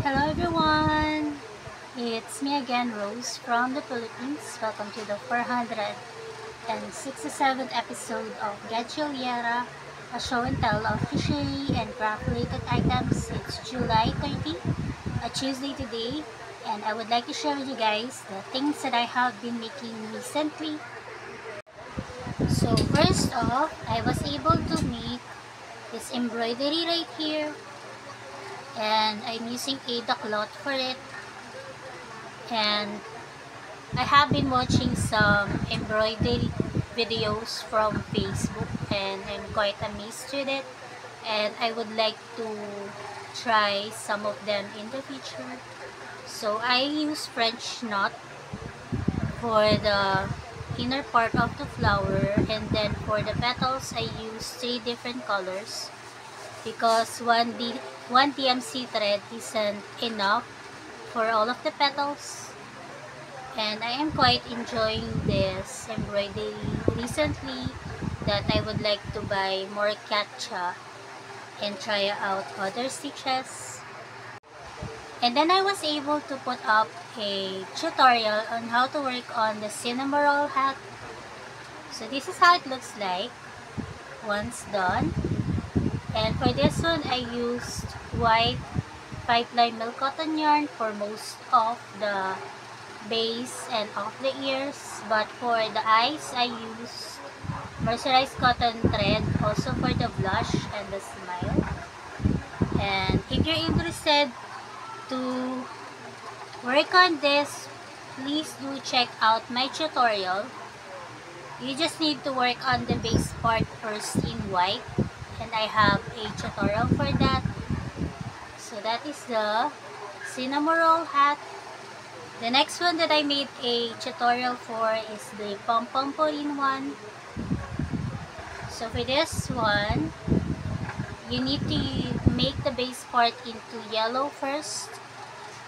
Hello everyone! It's me again, Rose from the Philippines. Welcome to the 467th episode of Get Juliera, a show and tell of crochet and craft related items. It's July 30, a Tuesday today, and I would like to share with you guys the things that I have been making recently. So first off, I was able to make this embroidery right here, and I'm using Ada cloth for it. And I have been watching some embroidery videos from Facebook, and I'm quite amazed with it, and I would like to try some of them in the future. So I use French knot for the inner part of the flower, and then for the petals I use 3 different colors because one DMC thread isn't enough for all of the petals. And I am quite enjoying this embroidery recently, that I would like to buy more catcha and try out other stitches. And then I was able to put up a tutorial on how to work on the cinnamon roll hat. So this is how it looks like once done. And for this one, I used white 5-ply milk cotton yarn for most of the base and of the ears, but for the eyes, I used mercerized cotton thread also for the blush and the smile. And if you're interested to work on this, please do check out my tutorial. You just need to work on the base part first in white, and I have a tutorial for that. So that is the cinnamon roll hat. The next one that I made a tutorial for is the pom-pom-porin one. So for this one, you need to make the base part into yellow first.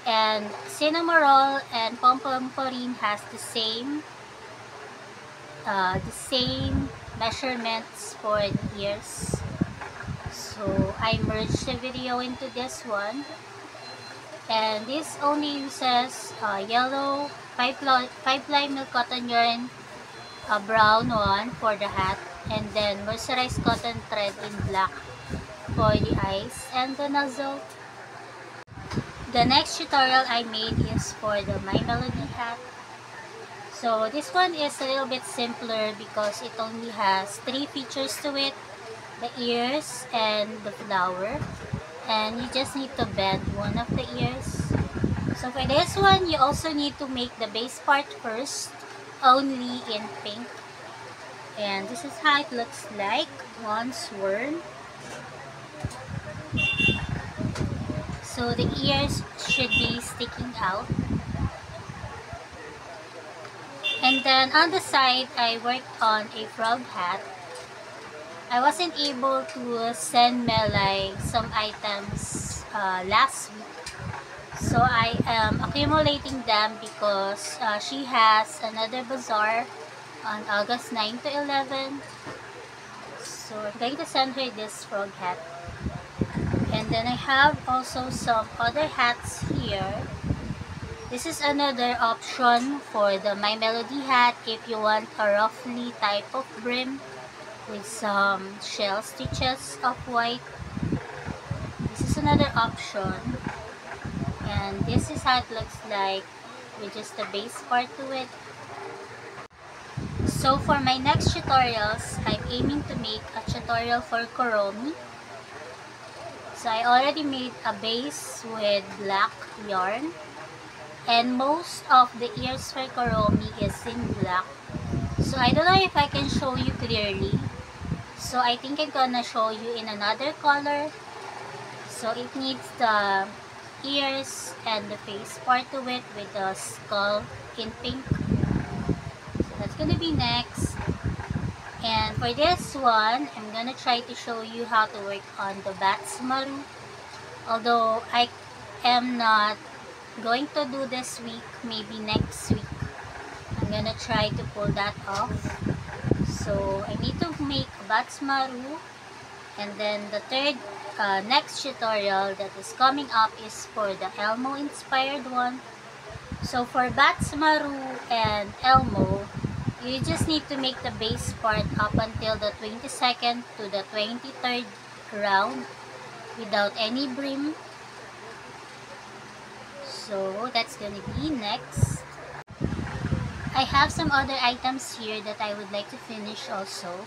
And cinnamon roll and pom-pom-porin has the same measurements for the ears. So I merged the video into this one. And this only uses yellow 5-ply milk cotton yarn, a brown one for the hat, and then mercerized cotton thread in black for the eyes and the nozzle. The next tutorial I made is for the My Melody hat. So this one is a little bit simpler because it only has 3 features to it: the ears and the flower. And you just need to bend one of the ears. So for this one, you also need to make the base part first, only in pink. And this is how it looks like once worn. So the ears should be sticking out. And then on the side, I worked on a frog hat. I wasn't able to send Melay some items last week, so I am accumulating them because she has another bazaar on August 9 to 11. So I'm going to send her this frog hat. And then I have also some other hats here. This is another option for the My Melody hat if you want a roughly type of brim with some shell stitches of white. This is another option, and this is how it looks like with just the base part to it. So for my next tutorials, I'm aiming to make a tutorial for Kuromi. So I already made a base with black yarn, and most of the ears for Kuromi is in black. So I don't know if I can show you clearly. So I think I'm gonna show you in another color. So it needs the ears and the face part to it with the skull in pink. So that's gonna be next. And for this one, I'm gonna try to show you how to work on the Bats Maru. Although I am not going to do this week, maybe next week. I'm gonna try to pull that off. So I need to make a Bats Maru, and then the third next tutorial that is coming up is for the Elmo inspired one. So for Batsmaru and Elmo, you just need to make the base part up until the 22nd to the 23rd round without any brim. So that's gonna be next. I have some other items here that I would like to finish also.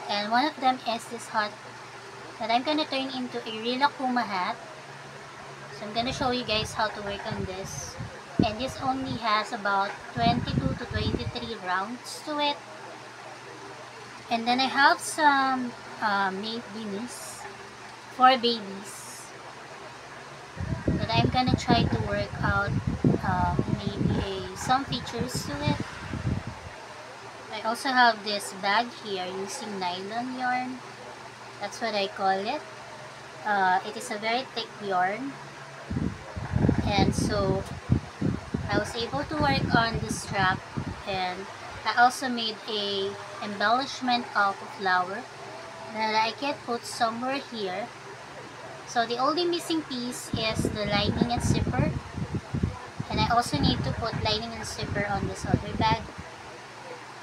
And one of them is this hat that I'm gonna turn into a Rilakkuma hat. So I'm gonna show you guys how to work on this. And this only has about 22 to 23 rounds to it. And then I have some made beanies for babies that I'm gonna try to work out maybe some features to it. I also have this bag here using nylon yarn. That's what I call it. It is a very thick yarn, and so I was able to work on the strap, and I also made a embellishment of a flower that I can put somewhere here. So the only missing piece is the lining and zipper, and I also need to put lining and zipper on this other bag.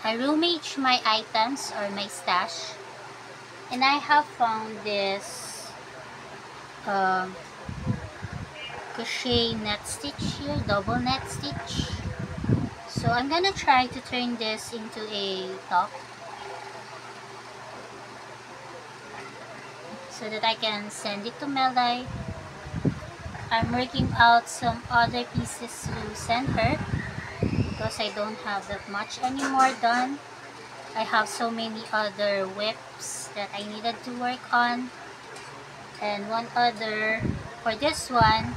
I rummaged my items or my stash, and I have found this crochet net stitch here, double net stitch. So I'm gonna try to turn this into a top so that I can send it to Melai. I'm working out some other pieces to send her because I don't have that much anymore done. I have so many other whips that I needed to work on, and one other for this one.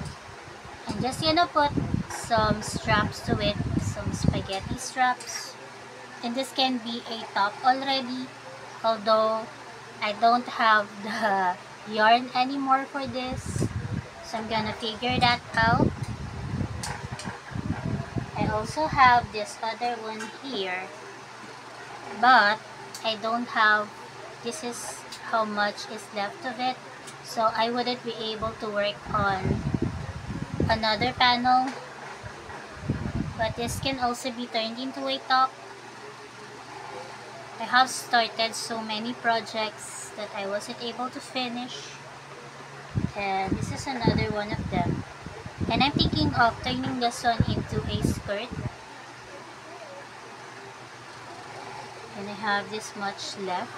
I'm just gonna put some straps to it, some spaghetti straps, and this can be a top already, although I don't have the yarn anymore for this, so I'm gonna figure that out. I also have this other one here, but I don't have, this is how much is left of it, so I wouldn't be able to work on another panel, but this can also be turned into a top. I have started so many projects that I wasn't able to finish, and this is another one of them, and I'm thinking of turning this one into a skirt. And I have this much left.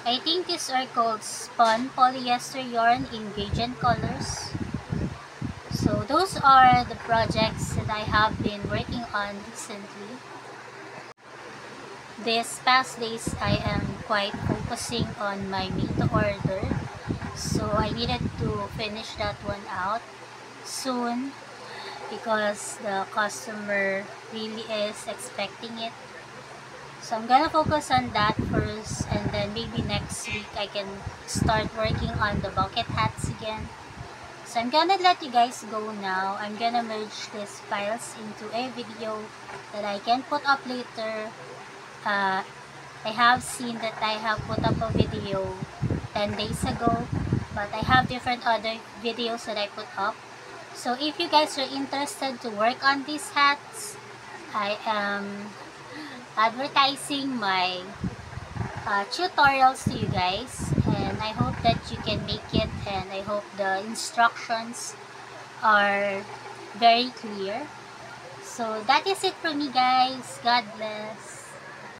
I think these are called spun polyester yarn in gradient colors. So those are the projects that I have been working on recently. These past days I am quite focusing on my made to order, so I needed to finish that one out soon because the customer really is expecting it. So I'm gonna focus on that first, and then maybe next week I can start working on the bucket hats again. So I'm gonna let you guys go now. I'm gonna merge these files into a video that I can put up later. I have seen that I have put up a video 10 days ago, but I have different other videos that I put up. So if you guys are interested to work on these hats, I am advertising my tutorials to you guys, and I hope that you can make it, and I hope the instructions are very clear. So that is it for me, guys. God bless.